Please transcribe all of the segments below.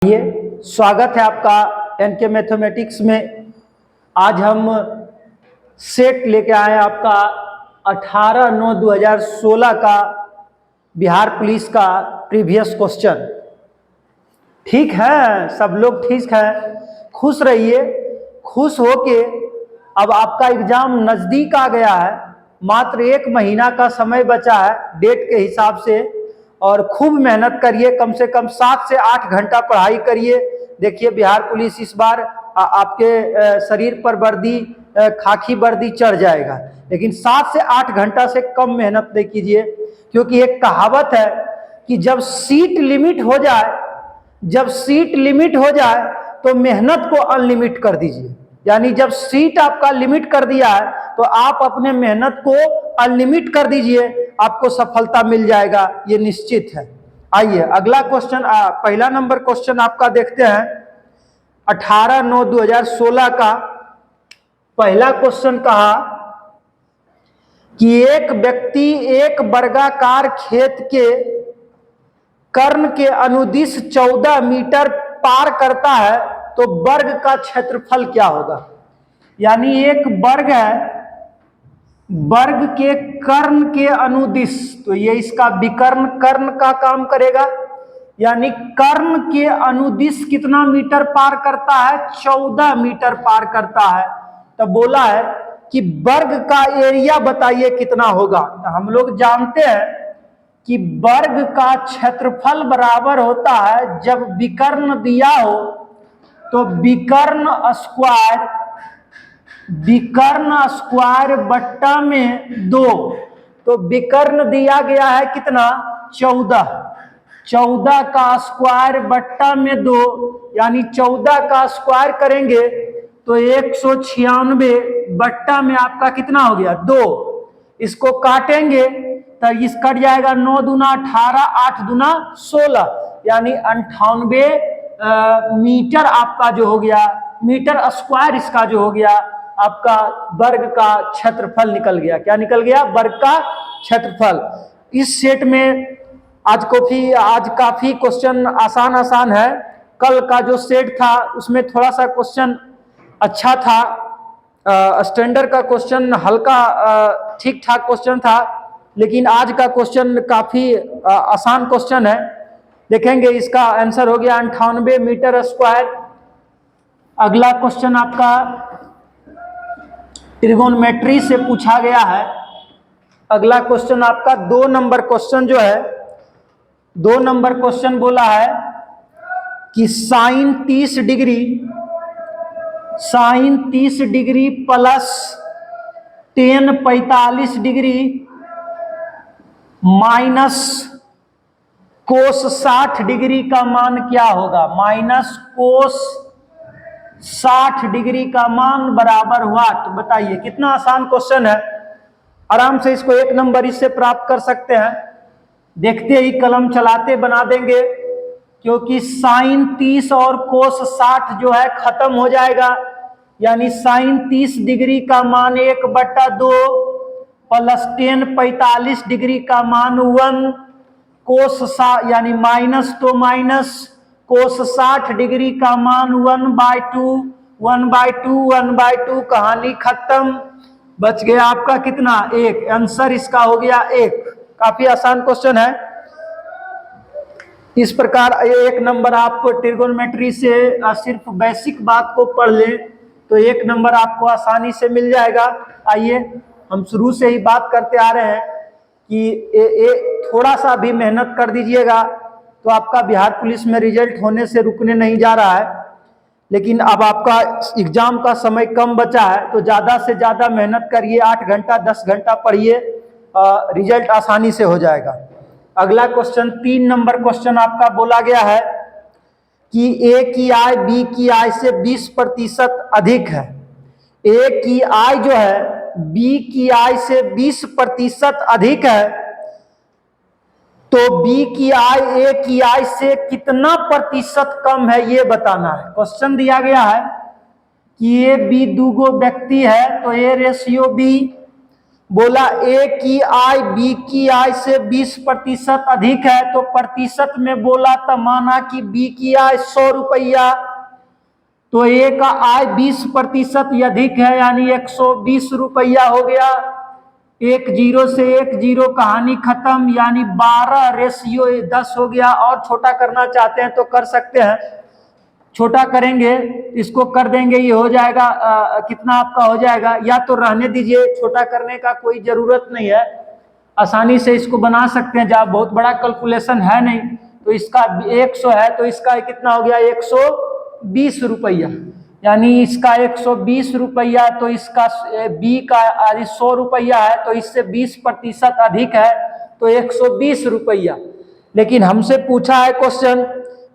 ये स्वागत है आपका एनके मैथमेटिक्स में। आज हम सेट लेके आए आपका 18/9/2016 का बिहार पुलिस का प्रीवियस क्वेश्चन। ठीक है, सब लोग ठीक है, खुश रहिए। खुश होके अब आपका एग्जाम नज़दीक आ गया है, मात्र 1 महीना का समय बचा है डेट के हिसाब से, और खूब मेहनत करिए। कम से कम 7 से 8 घंटा पढ़ाई करिए। देखिए बिहार पुलिस इस बार आपके शरीर पर वर्दी, खाकी वर्दी चढ़ जाएगा, लेकिन 7 से 8 घंटा से कम मेहनत नहीं कीजिए, क्योंकि एक कहावत है कि जब सीट लिमिट हो जाए तो मेहनत को अनलिमिट कर दीजिए। यानी जब सीट आपका लिमिट कर दिया है तो आप अपने मेहनत को अनलिमिट कर दीजिए, आपको सफलता मिल जाएगा, ये निश्चित है। आइए अगला क्वेश्चन, पहला नंबर क्वेश्चन आपका देखते हैं। 18/9/2016 का पहला क्वेश्चन कहा कि एक व्यक्ति एक वर्गाकार खेत के कर्ण के अनुदिश 14 मीटर पार करता है, तो वर्ग का क्षेत्रफल क्या होगा। यानी एक वर्ग है, वर्ग के कर्ण के अनुदिश, तो ये इसका विकर्ण कर्ण का काम करेगा। यानी कर्ण के अनुदिश कितना मीटर पार करता है, 14 मीटर पार करता है। तो बोला है कि वर्ग का एरिया बताइए कितना होगा। हम लोग जानते हैं कि वर्ग का क्षेत्रफल बराबर होता है, जब विकर्ण दिया हो तो विकर्ण स्क्वायर बट्टा में 2। तो विकर्ण दिया गया है कितना, 14 का स्क्वायर बट्टा में 2, यानी 14 का स्क्वायर करेंगे तो 196 बट्टा में आपका कितना हो गया, 2। इसको काटेंगे तो इस कट जाएगा, 9 दूना 18, 8 दूना 16, यानी 98 मीटर आपका जो हो गया, मीटर स्क्वायर इसका जो हो गया, आपका वर्ग का क्षेत्रफल निकल गया। क्या निकल गया, वर्ग का क्षेत्रफल। इस सेट में आज काफी क्वेश्चन आसान है। कल का जो सेट था उसमें थोड़ा सा क्वेश्चन अच्छा था, स्टैंडर्ड का क्वेश्चन हल्का ठीक ठाक क्वेश्चन था, लेकिन आज का क्वेश्चन काफी आसान क्वेश्चन है। देखेंगे इसका आंसर हो गया 98 मीटर स्क्वायर। अगला क्वेश्चन आपका ट्रिगोनोमेट्री से पूछा गया है। अगला क्वेश्चन आपका 2 नंबर क्वेश्चन जो है, 2 नंबर क्वेश्चन बोला है कि sine 30 degree plus tan 45 degree minus cos 60 degree का मान क्या होगा। माइनस कोस 60 डिग्री का मान बराबर व्हाट, बताइए। कितना आसान क्वेश्चन है, आराम से इसको 1 नंबर इससे प्राप्त कर सकते हैं। देखते ही कलम चलाते बना देंगे, क्योंकि साइन 30 और कोस 60 जो है खत्म हो जाएगा। यानी साइन 30 डिग्री का मान 1/2 प्लस टेन 45 डिग्री का मान 1, कोस यानी माइनस तो माइनस, कोस 60 डिग्री का मान 1/2 कहानी खत्म। बच गया आपका कितना, 1। आंसर इसका हो गया 1। काफी आसान क्वेश्चन है। इस प्रकार 1 नंबर आप ट्रिगोनोमेट्री से सिर्फ बेसिक बात को पढ़ लें तो 1 नंबर आपको आसानी से मिल जाएगा। आइए हम शुरू से ही बात करते आ रहे हैं कि थोड़ा सा भी मेहनत कर दीजिएगा तो आपका बिहार पुलिस में रिजल्ट होने से रुकने नहीं जा रहा है। लेकिन अब आपका एग्जाम का समय कम बचा है, तो ज़्यादा से ज़्यादा मेहनत करिए, 8 घंटा 10 घंटा पढ़िए, रिजल्ट आसानी से हो जाएगा। अगला क्वेश्चन 3 नंबर क्वेश्चन आपका बोला गया है कि ए की आय बी की आय से 20% अधिक है। ए की आय जो है बी की आय से 20% अधिक है, तो बी की आय ए की आय से कितना प्रतिशत कम है, ये बताना है। क्वेश्चन दिया गया है कि ए बी 2 व्यक्ति है, तो ए रेशियो बी बोला ए की आय बी की आय से 20% अधिक है, तो प्रतिशत में बोला तो माना कि बी की आय 100 रुपया, तो ए का आय 20% अधिक है यानी 120 रुपया हो गया। एक जीरो से एक जीरो, कहानी खत्म, यानी 12:10 हो गया। और छोटा करना चाहते हैं तो कर सकते हैं, छोटा करेंगे इसको कर देंगे, ये हो जाएगा कितना आपका हो जाएगा, या तो रहने दीजिए, छोटा करने का कोई जरूरत नहीं है, आसानी से इसको बना सकते हैं, जब बहुत बड़ा कैलकुलेशन है नहीं। तो इसका 100 है तो इसका कितना हो गया 120 रुपया, यानी इसका 120 रुपया, तो इसका बी का 100 रुपया है तो इससे 20% अधिक है तो 120 रुपया। लेकिन हमसे पूछा है क्वेश्चन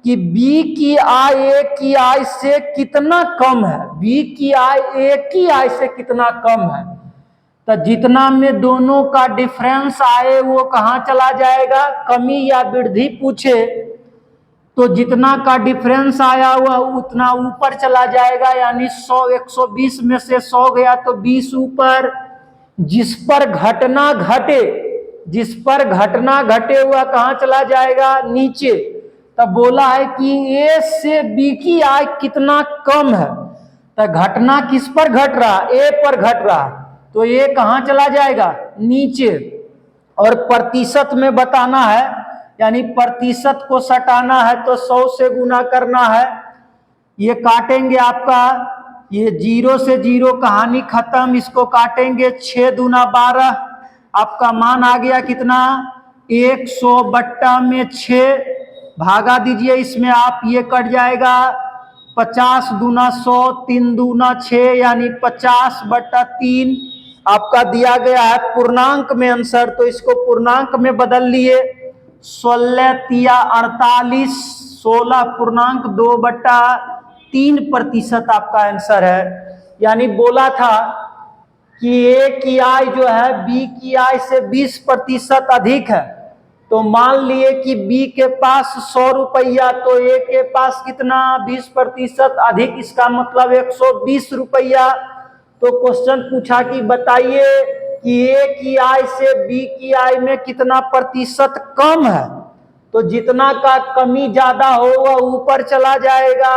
कि बी की आय ए की आय से कितना कम है, बी की आय ए की आय से कितना कम है, तो जितना में दोनों का डिफरेंस आए वो कहाँ चला जाएगा, कमी या वृद्धि पूछे तो जितना का डिफरेंस आया हुआ उतना ऊपर चला जाएगा, यानी 100 120 में से 100 गया तो 20 ऊपर। जिस पर घटना घटे, जिस पर घटना घटे हुआ कहाँ चला जाएगा, नीचे। तब बोला है कि ए से बी की आय कितना कम है, तो घटना किस पर घट रहा, ए पर घट रहा, तो ए कहाँ चला जाएगा, नीचे। और प्रतिशत में बताना है, यानी प्रतिशत को सटाना है तो 100 से गुना करना है। ये काटेंगे आपका, ये 0 से 0, कहानी खत्म, इसको काटेंगे 6 दूना 12, आपका मान आ गया कितना 100/6, भागा दीजिए इसमें आप, ये कट जाएगा 50 दूना 100, 3 दूना 6, यानी 50/3 आपका दिया गया है पूर्णांक में आंसर, तो इसको पूर्णांक में बदल लिए, 16 तिया 48, 16.2/3% आपका आंसर है। यानी बोला था कि ए की आय जो है बी की आय से 20% अधिक है, तो मान लिए कि बी के पास 100 रुपया तो ए के पास कितना 20% अधिक, इसका मतलब 120 रुपया। तो क्वेश्चन पूछा कि बताइए कि ए की आय से बी की आय में कितना प्रतिशत कम है, तो जितना का कमी ज्यादा हो वह ऊपर चला जाएगा,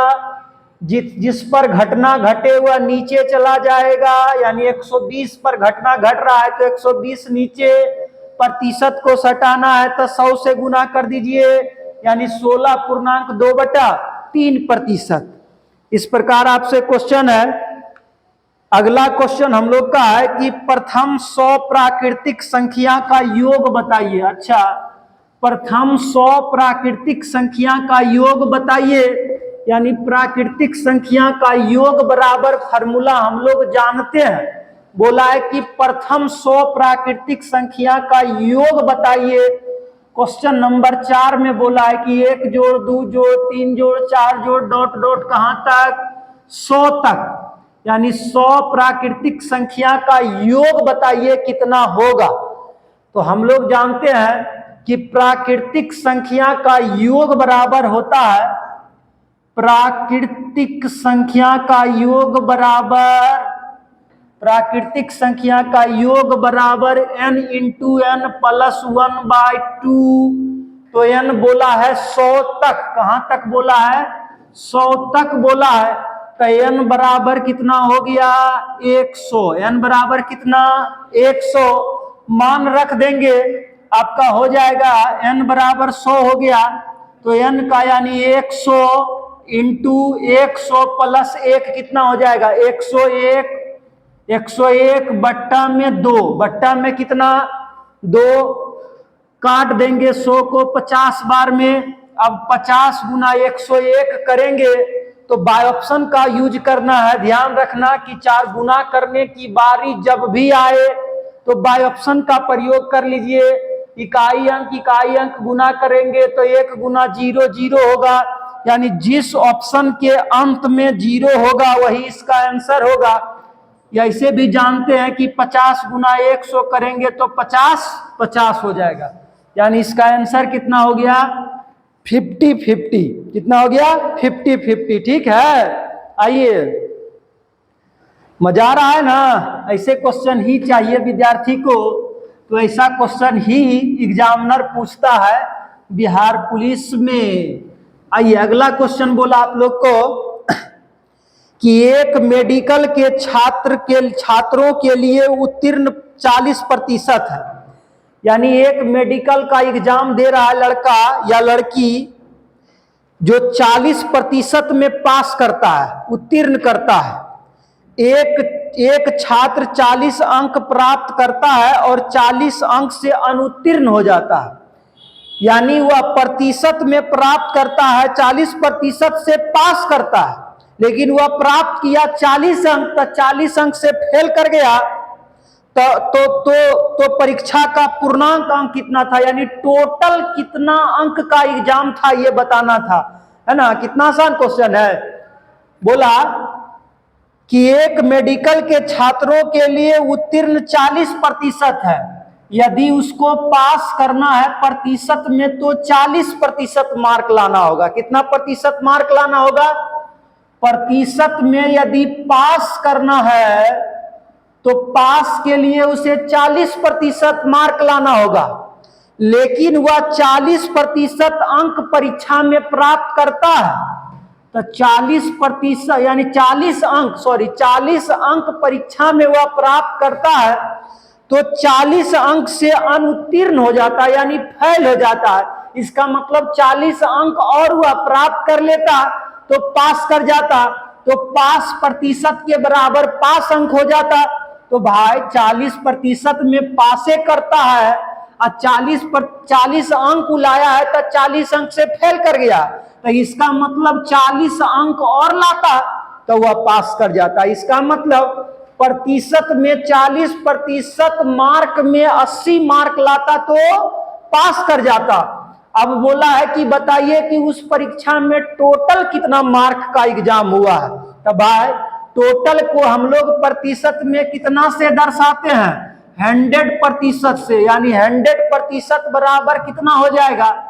जिस पर घटना घटे हुआ नीचे चला जाएगा, यानी 120 पर घटना घट रहा है तो 120 नीचे, प्रतिशत को सटाना है तो 100 से गुना कर दीजिए, यानी 16.2/3%। इस प्रकार आपसे क्वेश्चन है। अगला क्वेश्चन हम लोग का है कि प्रथम 100 प्राकृतिक संख्या का योग बताइए। अच्छा, प्रथम 100 प्राकृतिक संख्या का योग बताइए, यानी प्राकृतिक संख्या का योग बराबर फार्मूला हम लोग जानते हैं। बोला है कि प्रथम 100 प्राकृतिक संख्या का योग बताइए। क्वेश्चन नंबर 4 में बोला है कि 1 जोड़ 2 जोड़ 3 जोड़ 4 जोड़ डॉट डॉट कहां तक, 100 तक, यानी 100 प्राकृतिक संख्या का योग बताइए कितना होगा। तो हम लोग जानते हैं कि प्राकृतिक संख्या का योग बराबर होता है, प्राकृतिक संख्या का योग बराबर, प्राकृतिक संख्या का योग बराबर n × n + 1/2। तो n बोला है 100 तक, कहां तक बोला है, 100 तक बोला है, तो n बराबर कितना हो गया 100, n बराबर कितना 100, मान रख देंगे आपका हो जाएगा, n बराबर 100 हो गया, तो n का यानी 100 × 100 + 1 कितना हो जाएगा 101, 101 बट्टा में 2, बट्टा में कितना 2, काट देंगे 100 को 50 बार में। अब 50 × 101 करेंगे तो बाय ऑप्शन का यूज करना है। ध्यान रखना कि 4 गुना करने की बारी जब भी आए तो बाय ऑप्शन का प्रयोग कर लीजिए। इकाई अंक गुना करेंगे तो 1 × 0 0 होगा, यानी जिस ऑप्शन के अंत में 0 होगा वही इसका आंसर होगा। या इसे भी जानते हैं कि 50 × 100 करेंगे तो 50 हो जाएगा, यानी इसका आंसर कितना हो गया 50-50, कितना हो गया 50-50। ठीक है, आइए मजा आ रहा है ना? ऐसे क्वेश्चन ही चाहिए विद्यार्थी को। तो ऐसा क्वेश्चन ही एग्जामिनर पूछता है बिहार पुलिस में। आइए अगला क्वेश्चन बोला आप लोग को कि एक मेडिकल के छात्रों के लिए उत्तीर्ण 40% है। यानी एक मेडिकल का एग्जाम दे रहा है लड़का या लड़की जो 40% में पास करता है, उत्तीर्ण करता है। एक छात्र 40 अंक प्राप्त करता है और 40 अंक से अनुत्तीर्ण हो जाता है। यानी वह प्रतिशत में प्राप्त करता है, 40% से पास करता है, लेकिन वह प्राप्त किया 40 अंक, तो 40 अंक से फेल कर गया। तो परीक्षा का पूर्णांक अंक कितना था, यानी टोटल कितना अंक का एग्जाम था ये बताना था, है ना? कितना आसान क्वेश्चन है। बोला कि एक मेडिकल के छात्रों के लिए उत्तीर्ण 40% है। यदि उसको पास करना है प्रतिशत में तो 40% मार्क लाना होगा। कितना प्रतिशत मार्क लाना होगा? प्रतिशत में यदि पास करना है तो पास के लिए उसे 40% मार्क लाना होगा, लेकिन वह 40% अंक परीक्षा में प्राप्त करता है। तो 40% यानी 40 अंक परीक्षा में वह प्राप्त करता है, तो 40 अंक से अनुत्तीर्ण हो जाता है, यानी फेल हो जाता है। इसका मतलब 40 अंक और वह प्राप्त कर लेता तो पास कर जाता, तो पास प्रतिशत के बराबर पास अंक हो जाता। तो भाई 40% में पासे करता है और 40 अंक लाया है तो 40 अंक से फेल कर गया, तो इसका मतलब 40 अंक और लाता तो वह पास कर जाता। इसका मतलब प्रतिशत में 40% मार्क में 80 मार्क लाता तो पास कर जाता। अब बोला है कि बताइए कि उस परीक्षा में टोटल कितना मार्क का एग्जाम हुआ है। तो भाई टोटल को हम लोग प्रतिशत में कितना से दर्शाते हैं? 100% से। यानी 100% बराबर कितना हो जाएगा?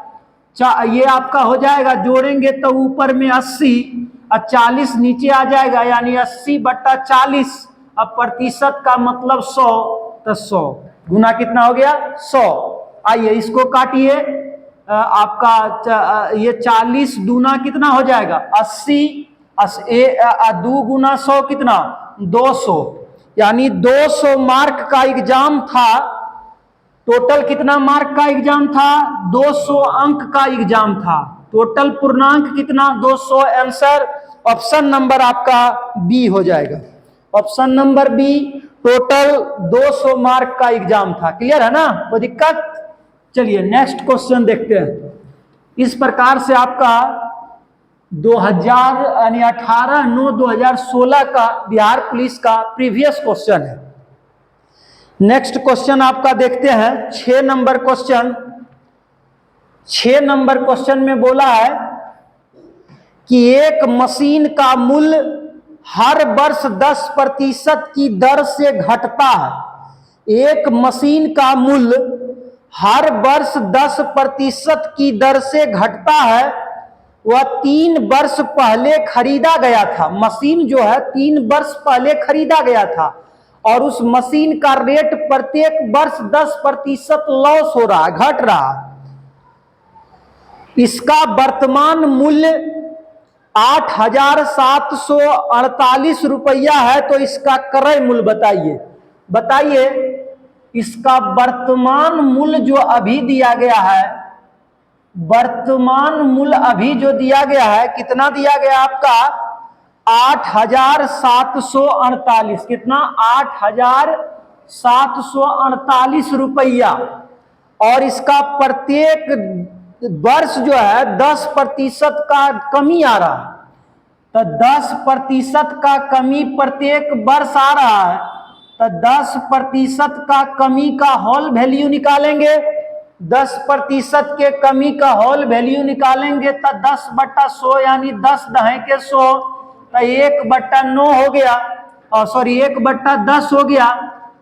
ये आपका हो जाएगा, जोड़ेंगे तो ऊपर में 80 और 40 नीचे आ जाएगा, यानी 80/40। अब प्रतिशत का मतलब 100, तो 100 गुना कितना हो गया? 100। आइए इसको काटिए। आपका ये 40 दूना कितना हो जाएगा? 80। 2 गुना 100 कितना? 200। यानी 200 मार्क का एग्जाम था। टोटल कितना मार्क का एग्जाम था? 200 अंक का एग्जाम था। टोटल पूर्णांक कितना? 200। आंसर ऑप्शन नंबर आपका बी हो जाएगा। Option number B, total 200 mark का एग्जाम था। क्लियर है ना? कोई दिक्कत? चलिए नेक्स्ट क्वेश्चन देखते हैं। इस प्रकार से आपका 2018-9-2016 का बिहार पुलिस का प्रीवियस क्वेश्चन है। नेक्स्ट क्वेश्चन आपका देखते हैं 6 नंबर क्वेश्चन। 6 नंबर क्वेश्चन में बोला है कि एक मशीन का मूल्य हर वर्ष 10% की दर से घटता है। एक मशीन का मूल्य हर वर्ष 10% की दर से घटता है। वह 3 वर्ष पहले खरीदा गया था। मशीन जो है 3 वर्ष पहले खरीदा गया था और उस मशीन का रेट प्रत्येक वर्ष 10% लॉस हो रहा है, घट रहा है। इसका वर्तमान मूल्य 8,748 रुपया है। तो इसका क्रय मूल्य बताइए। इसका वर्तमान मूल्य जो अभी दिया गया है, वर्तमान मूल्य अभी जो दिया गया है, कितना दिया गया आपका? 8,748। कितना? 8,748 रुपया। और इसका प्रत्येक वर्ष जो है 10% का कमी आ रहा है। तो 10% का कमी प्रत्येक वर्ष आ रहा है। तो 10% का कमी का होल वैल्यू निकालेंगे। 10% के कमी का होल वैल्यू निकालेंगे तो 10/100 यानी 10 दहे के 100, तो 1/9 हो गया, और सॉरी 1/10 हो गया।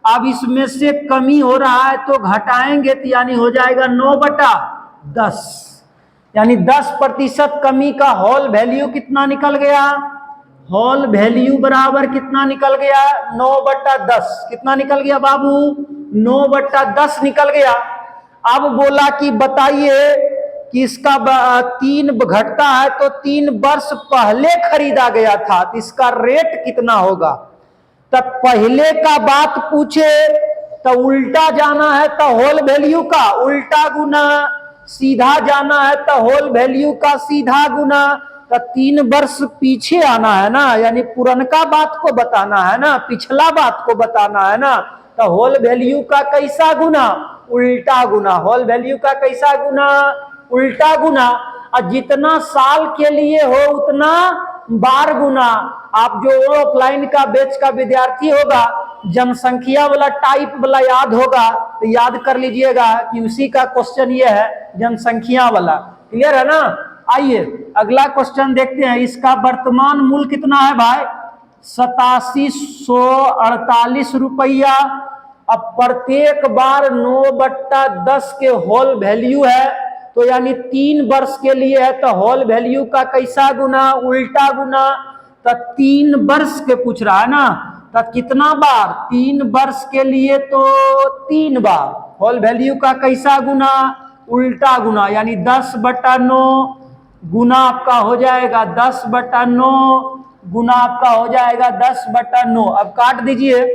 अब इसमें से कमी हो रहा है तो घटाएंगे तो यानी हो जाएगा 9/10। यानी 10% कमी का होल वैल्यू कितना निकल गया? होल वैल्यू बराबर कितना निकल गया? 9/10। कितना निकल गया बाबू? 9/10 निकल गया। अब बोला कि बताइए कि इसका 3 घटता है तो 3 वर्ष पहले खरीदा गया था, तो इसका रेट कितना होगा? तब पहले का बात पूछे तो उल्टा जाना है तो होल वैल्यू का उल्टा गुना, सीधा जाना है तो होल वैल्यू का सीधा गुना। तो 3 वर्ष पीछे आना है ना, यानी पुरनका बात को बताना है ना, पिछला बात को बताना है ना। तो होल वैल्यू का कैसा गुना? उल्टा गुना। होल वैल्यू का कैसा गुना? उल्टा गुना। और जितना साल के लिए हो उतना बार गुना। आप जो ऑफलाइन का बैच का विद्यार्थी होगा, जनसंख्या वाला टाइप वाला याद होगा तो याद कर लीजिएगा कि उसी का क्वेश्चन ये है, जनसंख्या वाला। क्लियर है ना? आइए अगला क्वेश्चन देखते हैं। इसका वर्तमान मूल्य कितना है भाई? 8748 रुपया। अब प्रत्येक बार 9/10 के होल वैल्यू है, तो यानी 3 वर्ष के लिए है, तो होल वैल्यू का कैसा गुना? उल्टा गुना। तो 3 वर्ष के पूछ रहा है ना, तो कितना बार? 3 वर्ष के लिए तो 3 बार। होल वैल्यू का कैसा गुना? उल्टा गुना, यानी 10/9 गुना आपका हो जाएगा 10/9 गुना आपका हो जाएगा 10/9। अब काट दीजिए,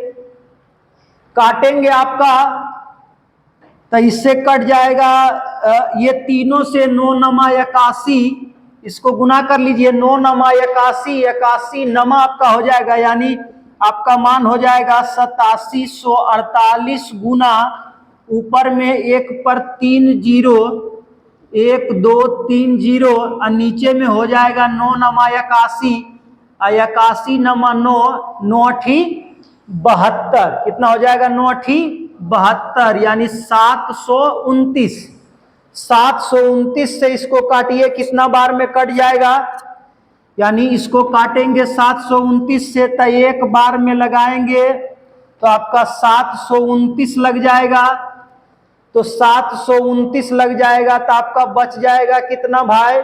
काटेंगे आपका तो इससे कट जाएगा ये तीनों से 9×9=81, इसको गुना कर लीजिए। 9×9=81, 81 नमा आपका हो जाएगा, यानी आपका मान हो जाएगा 8748 गुना ऊपर में 1 पर 3 जीरो, 1 2 3 जीरो, और नीचे में हो जाएगा 9×9=81, 81 × 9, 9×8=72। कितना हो जाएगा? 9×8=72, यानी 729। 729 से इसको काटिए, कितना बार में कट जाएगा? यानी इसको काटेंगे 729 से तो 1 बार में लगाएंगे तो आपका 729 लग जाएगा। तो 729 लग जाएगा तो आपका बच जाएगा कितना भाई?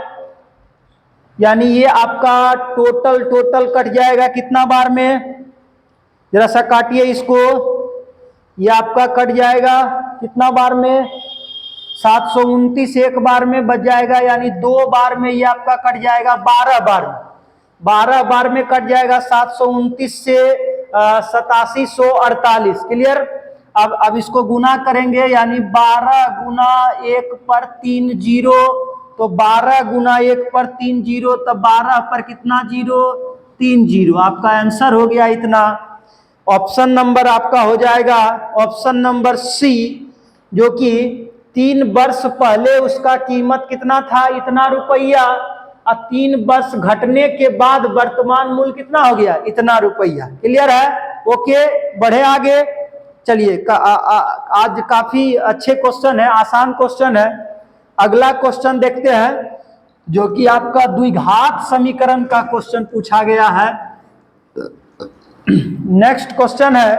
यानी ये आपका टोटल कट जाएगा कितना बार में? जरा सा काटिए इसको। ये आपका कट जाएगा कितना बार में? 729 एक बार में बच जाएगा, यानी 2 बार में ये आपका कट जाएगा 12 बार में। 12 बार में कट जाएगा 729 से 8748। क्लियर? अब इसको गुना करेंगे, यानी 12 गुना 1 पर 3 जीरो, तो 12 गुना 1 पर 3 जीरो, तो 12 पर कितना जीरो? 3 जीरो। आपका आंसर हो गया इतना। ऑप्शन नंबर आपका हो जाएगा ऑप्शन नंबर सी, जो कि 3 वर्ष पहले उसका कीमत कितना था? इतना रुपया, और 3 वर्ष घटने के बाद वर्तमान मूल्य कितना हो गया? इतना रुपया। क्लियर है? ओके, बढ़े आगे। चलिए आज काफी अच्छे क्वेश्चन है, आसान क्वेश्चन है। अगला क्वेश्चन देखते हैं, जो कि आपका द्विघात समीकरण का क्वेश्चन पूछा गया है। नेक्स्ट क्वेश्चन है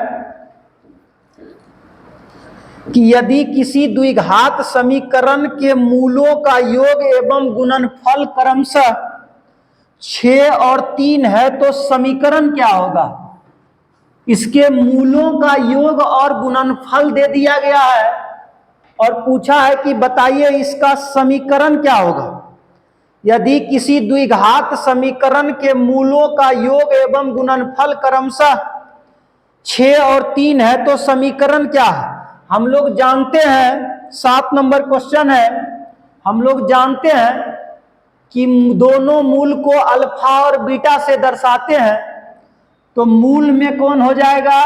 कि यदि किसी द्विघात समीकरण के मूलों का योग एवं गुणनफल क्रमशः 6 और 3 है तो समीकरण क्या होगा? इसके मूलों का योग और गुणनफल दे दिया गया है और पूछा है कि बताइए इसका समीकरण क्या होगा। यदि किसी द्विघात समीकरण के मूलों का योग एवं गुणनफल क्रमशः 6 और 3 है तो समीकरण क्या है? हम लोग जानते हैं, 7 नंबर क्वेश्चन है, हम लोग जानते हैं कि दोनों मूल को अल्फा और बीटा से दर्शाते हैं। तो मूल में कौन हो जाएगा?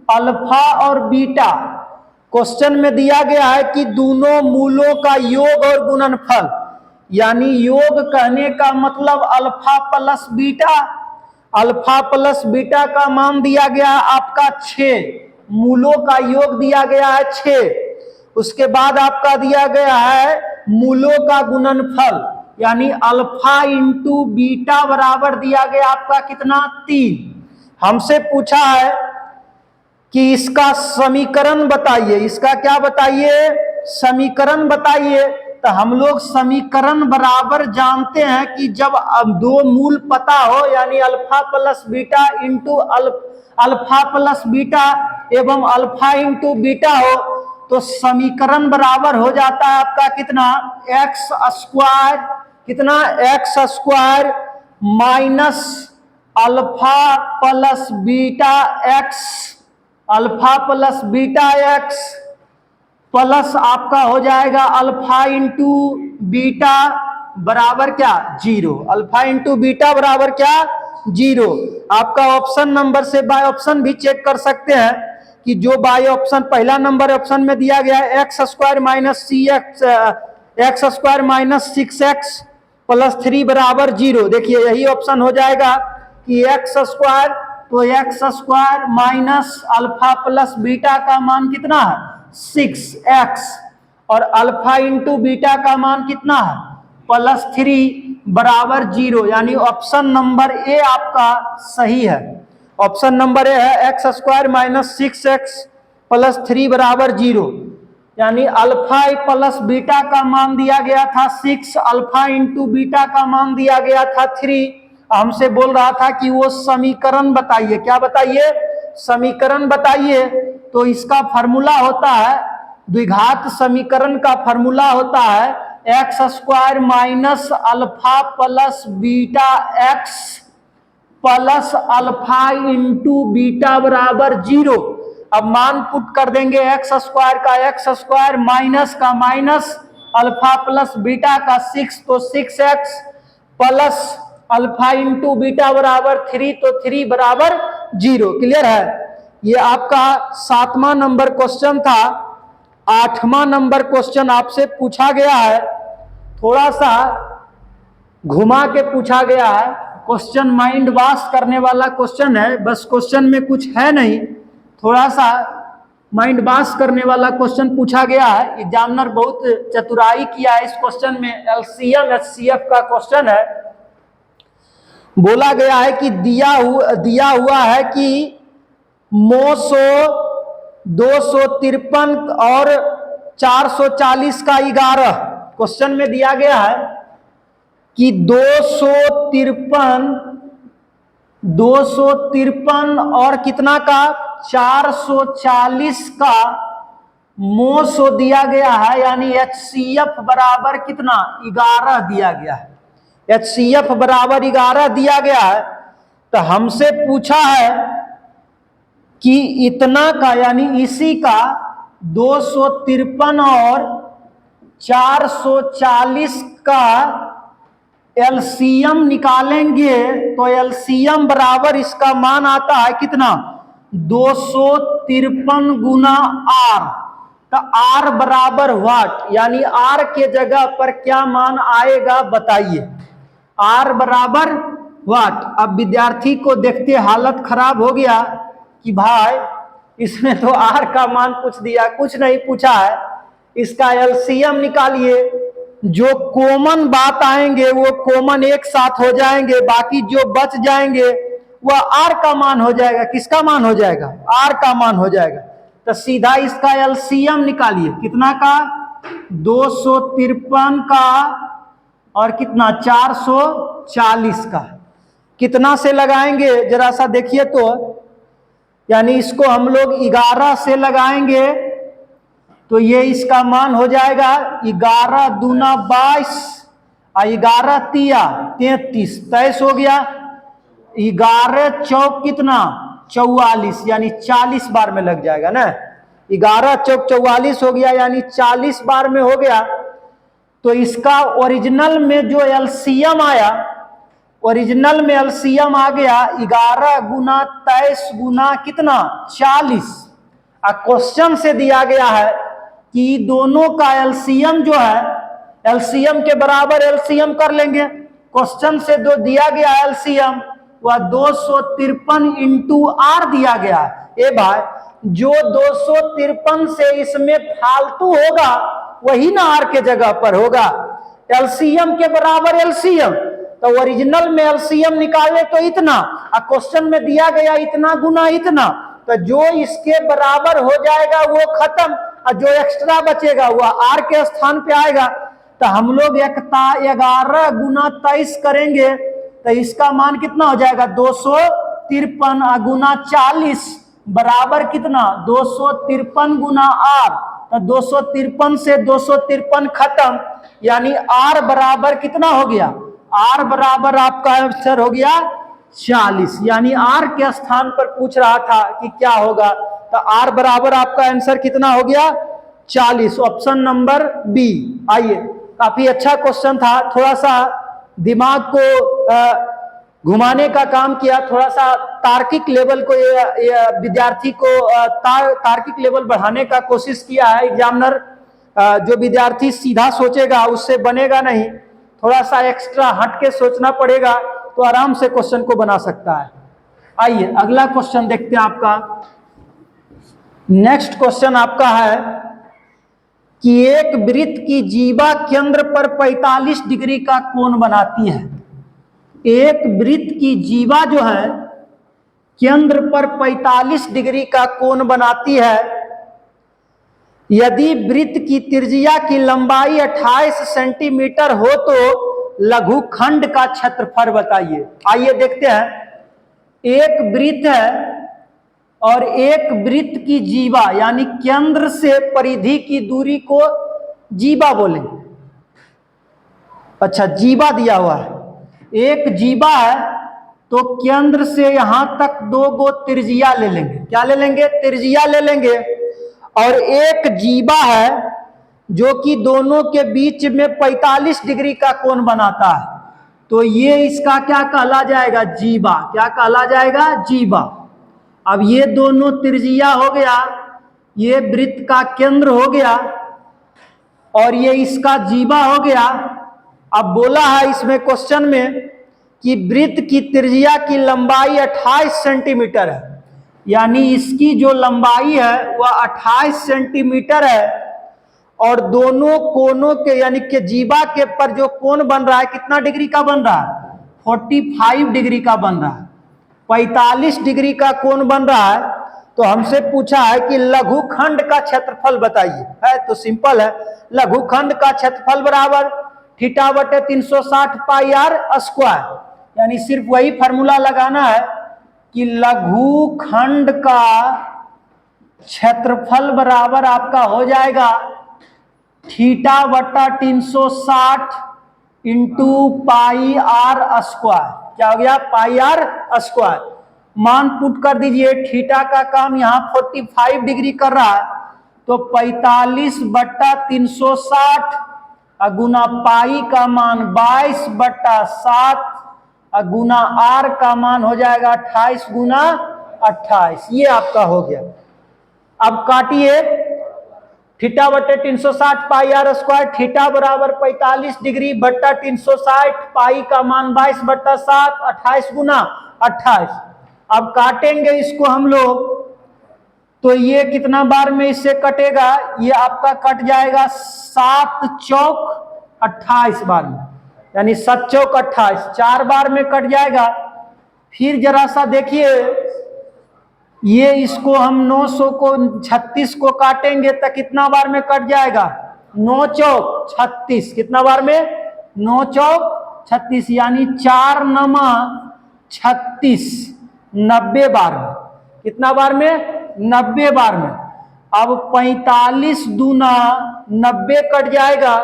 अल्फा और बीटा। क्वेश्चन में दिया गया है कि दोनों मूलों का योग और गुणनफल, यानी योग कहने का मतलब alpha plus beta. Alpha plus beta का मान दिया गया है आपका 6, मूलों का योग दिया गया है 6। उसके बाद आपका दिया गया है मूलों का गुणनफल, यानी अल्फा इंटू बीटा बराबर दिया गया आपका कितना? 3। हमसे पूछा है कि इसका समीकरण बताइए। इसका क्या बताइए? समीकरण बताइए। तो हम लोग समीकरण बराबर जानते हैं कि जब अब दो मूल पता हो, यानी alpha plus beta into alpha plus beta एवं अल्फा इंटू बीटा हो, तो समीकरण बराबर हो जाता है आपका कितना, एक्स स्क्वायर, कितना, x square minus alpha plus beta x, alpha plus beta x plus आपका हो जाएगा अल्फा इंटू बीटा बराबर क्या, जीरो। अल्फा इंटू बीटा बराबर क्या, जीरो। आपका ऑप्शन नंबर से बाय ऑप्शन भी चेक कर सकते हैं कि जो बाय ऑप्शन पहला नंबर ऑप्शन में दिया गया है x square minus c x, x square minus 6x plus 3 बराबर जीरो। देखिए यही ऑप्शन हो जाएगा कि एक्स स्क्वायर, तो x square minus alpha plus beta का मान कितना है, 6x, और अल्फा इंटू बीटा का मान कितना है, प्लस 3 बराबर जीरो। यानी ऑप्शन नंबर ए आपका सही है। ऑप्शन नंबर ए है x square minus 6x plus 3 बराबर जीरो। यानी अल्फा प्लस बीटा का मान दिया गया था 6, अल्फा इंटू बीटा का मान दिया गया था 3। हमसे बोल रहा था कि वो समीकरण बताइए, क्या बताइए, समीकरण बताइए। तो इसका फॉर्मूला होता है, द्विघात समीकरण का फॉर्मूला होता है x square minus alpha plus beta x plus alpha into beta बराबर जीरो। अब मान पुट कर देंगे एक्स स्क्वायर का एक्स स्क्वायर माइनस का माइनस अल्फा प्लस बीटा का 6, तो 6x plus alpha into beta बराबर 3, तो 3 बराबर जीरो। क्लियर है। ये आपका 7वां नंबर क्वेश्चन था। 8वां नंबर क्वेश्चन आपसे पूछा गया है, थोड़ा सा घुमा के पूछा गया है। क्वेश्चन माइंड वॉश करने वाला क्वेश्चन है, बस क्वेश्चन में कुछ है नहीं, थोड़ा सा माइंड वॉश करने वाला क्वेश्चन पूछा गया है। एग्जामिनर बहुत चतुराई किया है इस क्वेश्चन में। एलसीएम एचसीएफ का क्वेश्चन है। बोला गया है कि दिया हुआ है कि मोसो 253 और 440 का 11। क्वेश्चन में दिया गया है कि 253 और कितना का, 440 का मोसो दिया गया है, यानी एचसीएफ बराबर कितना, 11 दिया गया है। एचसीएफ बराबर 11 दिया गया है। तो हमसे पूछा है कि इतना का, यानी इसी का 253 और 440 का एलसीएम निकालेंगे तो एलसीएम बराबर इसका मान आता है कितना, 253 गुना आर। तो आर बराबर व्हाट, यानी आर के जगह पर क्या मान आएगा बताइए। आर बराबर व्हाट। अब विद्यार्थी को देखते हालत खराब हो गया कि भाई इसमें तो आर का मान पूछ दिया, कुछ नहीं पूछा है। इसका एलसीएम निकालिए। जो कॉमन बात आएंगे वो कॉमन एक साथ हो जाएंगे, बाकी जो बच जाएंगे वह आर का मान हो जाएगा। किसका मान हो जाएगा, आर का मान हो जाएगा। तो सीधा इसका एलसीएम निकालिए। कितना का, 253 का और कितना, 440 का। कितना से लगाएंगे जरा सा देखिए तो, यानी इसको हम लोग 11 से लगाएंगे तो ये इसका मान हो जाएगा 11 दूना 22 और 11 तिया 33, 23 हो गया। 11 चौक कितना, 44, यानी 40 बार में लग जाएगा ना। 11 चौक 44 हो गया, यानी 40 बार में हो गया। तो इसका ओरिजिनल में जो एलसीएम आया, ओरिजिनल में एलसीएम आ गया 11 गुना 23 गुना कितना, 40। क्वेश्चन से दिया गया है कि दोनों का एलसीएम जो है, एलसीएम के बराबर एलसीएम कर लेंगे। क्वेश्चन से जो दिया गया एलसीएम वह 253 इंटू आर दिया गया है। ए भाई, जो 253 से इसमें फालतू होगा वही ना आर के जगह पर होगा। एलसीएम के बराबर एलसीएम, तो ओरिजिनल में एलसीएम निकाले तो इतना, और क्वेश्चन में दिया गया इतना गुना इतना, तो जो इसके बराबर हो जाएगा वो खत्म, और जो एक्स्ट्रा बचेगा वह आर के स्थान पे आएगा। तो हम लोग 11 गुना 23 करेंगे तो इसका मान कितना हो जाएगा 253 गुना 40 बराबर कितना 253 गुना आर। तो 253 से 253 खत्म, यानी आर बराबर कितना हो गया, आर बराबर आपका आंसर हो गया 40। यानी आर के स्थान पर पूछ रहा था कि क्या होगा, तो आर बराबर आपका आंसर कितना हो गया 40, ऑप्शन नंबर बी। आइए, काफी अच्छा क्वेश्चन था, थोड़ा सा दिमाग को घुमाने का काम किया, थोड़ा सा तार्किक लेवल को विद्यार्थी को तार्किक लेवल बढ़ाने का कोशिश किया है। एग्जामिनर जो विद्यार्थी सीधा सोचेगा उससे बनेगा नहीं, थोड़ा सा एक्स्ट्रा हट के सोचना पड़ेगा तो आराम से क्वेश्चन को बना सकता है। आइए अगला क्वेश्चन देखते हैं आपका। नेक्स्ट क्वेश्चन आपका है कि एक वृत्त की जीवा केंद्र पर 45 डिग्री का कोण बनाती है। एक वृत्त की जीवा जो है केंद्र पर 45 डिग्री का कोण बनाती है। यदि वृत्त की त्रिज्या की लंबाई 28 सेंटीमीटर हो तो लघुखंड का क्षेत्रफल बताइए। आइए देखते हैं, एक वृत्त है और एक वृत्त की जीवा यानी केंद्र से परिधि की दूरी को जीवा बोलेंगे। अच्छा, जीवा दिया हुआ है, एक जीवा है तो केंद्र से यहां तक 2 गो त्रिज्या ले लेंगे। क्या ले लेंगे, त्रिज्या ले लेंगे। और एक जीवा है जो कि दोनों के बीच में 45 डिग्री का कोण बनाता है, तो ये इसका क्या कहला जाएगा, जीवा। क्या कहला जाएगा, जीवा। अब ये दोनों त्रिज्या हो गया, ये वृत्त का केंद्र हो गया और ये इसका जीवा हो गया। अब बोला है इसमें क्वेश्चन में कि वृत्त की त्रिज्या की लंबाई 28 सेंटीमीटर है, यानी इसकी जो लंबाई है वह 28 सेंटीमीटर है और दोनों कोनों के यानी कि जीवा के पर जो कोण बन रहा है कितना डिग्री का बन रहा है, 45 डिग्री का बन रहा है। 45 डिग्री का कोण बन रहा है, तो हमसे पूछा है कि लघुखंड का क्षेत्रफल बताइए। है तो सिंपल है, लघुखंड का क्षेत्रफल बराबर थीटा बटे 360 पाई आर स्क्वायर। यानी सिर्फ वही फार्मूला लगाना है कि लघुखंड का क्षेत्रफल बराबर आपका हो जाएगा थीटा बटा 360 इंटू पाई आर स्क्वायर। क्या हो गया, पाई आर स्क्वायर। मान पुट कर दीजिए, थीटा का काम यहाँ 45 डिग्री कर रहा है, तो 45 बटा 360 गुना पाई का मान 22 बटा 7 गुना आर का मान हो जाएगा 28 गुना 28। ये आपका हो गया। अब काटिए, थीटा बटे 360 पाई आर स्क्वायर, थीटा बराबर 45 डिग्री बट्टा 360, पाई का मान 22 बट्टा 7, 28 गुना 28। अब काटेंगे इसको हम लोग, तो ये कितना बार में इससे कटेगा, ये आपका कट जाएगा 7 चौक 28 बार में, यानी 7 चौक 28, 4 बार में कट जाएगा। फिर जरा सा देखिए, ये इसको हम 900 को 36 को काटेंगे तो कितना बार में कट जाएगा, 9 चौक 36। कितना बार में, 9 चौक 36, यानी 4 नमा 36, 90 बार में। कितना बार में, 90 बार में। अब 45 दूना 90 कट जाएगा,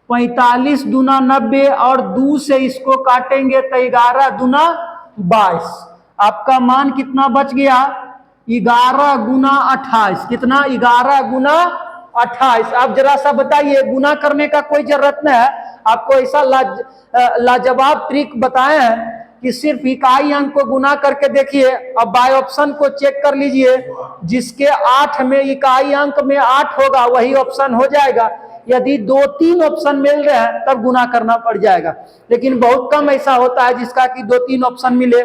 45 दूना 90 और 2 से इसको काटेंगे तो 11 दूना 22। आपका मान कितना बच गया, 11 गुना 28। कितना, 11 गुना 28। आप जरा सा बताइए, गुना करने का कोई जरूरत नहीं है, आपको ऐसा लाजवाब ट्रिक बताए हैं कि सिर्फ इकाई अंक को गुना करके देखिए। अब बाय ऑप्शन को चेक कर लीजिए, जिसके 8 में इकाई अंक में 8 होगा वही ऑप्शन हो जाएगा। यदि 2-3 ऑप्शन मिल रहे हैं तब गुना करना पड़ जाएगा, लेकिन बहुत कम ऐसा होता है जिसका कि 2-3 ऑप्शन मिले।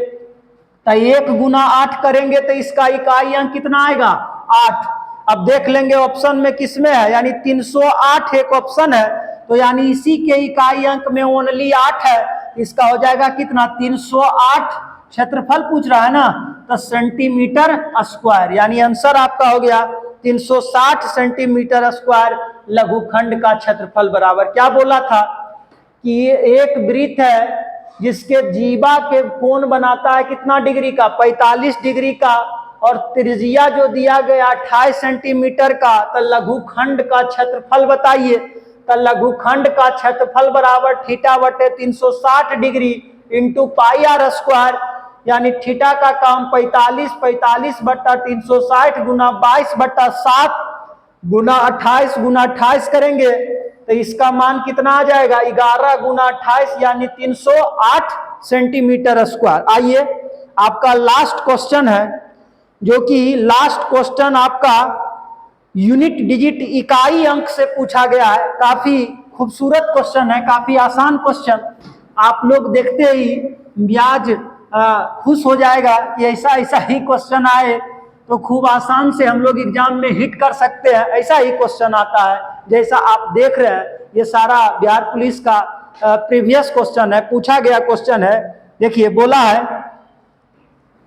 तो 1 गुना 8 करेंगे तो इसका इकाई अंक कितना आएगा, 8। अब देख लेंगे ऑप्शन में किसमें है, यानी 308 एक ऑप्शन है, तो यानी इसी के इकाई अंक में ओनली 8 है। इसका हो जाएगा कितना, 308। क्षेत्रफल पूछ रहा है ना, तो सेंटीमीटर स्क्वायर, यानी आंसर आपका हो गया 360 सेंटीमीटर स्क्वायर लघुखंड का क्षेत्रफल बराबर। क्या बोला था कि ये एक वृत्त है जिसके जीवा के कोण बनाता है कितना डिग्री का, 45 डिग्री का, और त्रिज्या जो दिया गया 28 सेंटीमीटर का। तो लघुखंड का क्षेत्रफल बताइए। तो लघुखंड का क्षेत्रफल बराबर थीटा बटे 360 degree into pi r square, यानी थीटा का काम 45 बट्टा 360 गुना 22 बट्टा 7 गुना 28 गुना 28 करेंगे तो इसका मान कितना आ जाएगा, 11 गुना 28 यानी 308 सेंटीमीटर स्क्वायर। आइए आपका लास्ट क्वेश्चन है, जो कि लास्ट क्वेश्चन आपका यूनिट डिजिट इकाई अंक से पूछा गया है। काफी खूबसूरत क्वेश्चन है, काफी आसान क्वेश्चन। आप लोग देखते ही ब्याज खुश हो जाएगा कि ऐसा ऐसा ही क्वेश्चन आए तो खूब आसान से हम लोग एग्जाम में हिट कर सकते हैं। ऐसा ही क्वेश्चन आता है जैसा आप देख रहे हैं। ये सारा बिहार पुलिस का प्रीवियस क्वेश्चन है, पूछा गया क्वेश्चन है। देखिए बोला है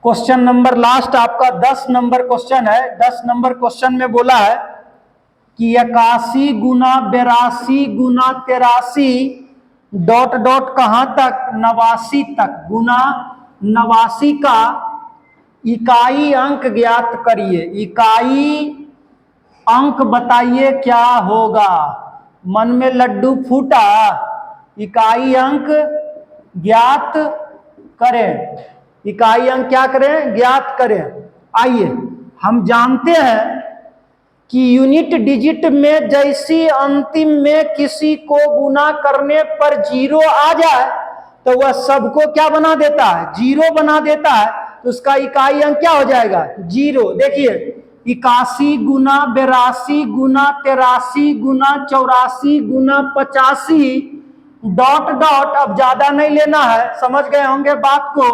क्वेश्चन नंबर लास्ट आपका 10 नंबर क्वेश्चन है। 10 नंबर क्वेश्चन में बोला है कि 81 गुना 82 गुना 83 डॉट डॉट कहां तक, 89 तक, गुना 89 का इकाई अंक ज्ञात करिए। इकाई अंक बताइए क्या होगा। मन में लड्डू फूटा, इकाई अंक ज्ञात करें। इकाई अंक क्या करें, ज्ञात करें। आइए हम जानते हैं कि यूनिट डिजिट में जैसी अंतिम में किसी को गुना करने पर 0 आ जाए तो वह सबको क्या बना देता है, 0 बना देता है। तो उसका इकाई अंक क्या हो जाएगा, 0। देखिए 81 गुना 82 गुना 83 गुना 84 गुना 85 डॉट डॉट, अब ज्यादा नहीं लेना है, समझ गए होंगे बात को,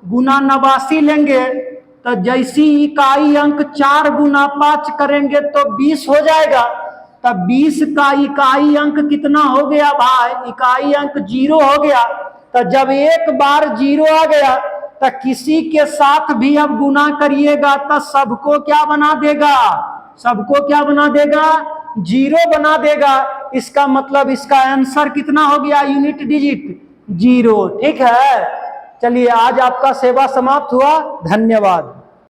गुना 89 लेंगे तो जैसी इकाई अंक 4 गुना 5 करेंगे तो 20 हो जाएगा। तब 20 का इकाई अंक कितना हो गया भाई, इकाई अंक 0 हो गया। तो जब एक बार 0 आ गया तो किसी के साथ भी अब गुना करिएगा तो सबको क्या बना देगा, सबको क्या बना देगा, 0 बना देगा। इसका मतलब इसका आंसर कितना हो गया, यूनिट डिजिट 0। ठीक है, चलिए आज आपका सेवा समाप्त हुआ, धन्यवाद।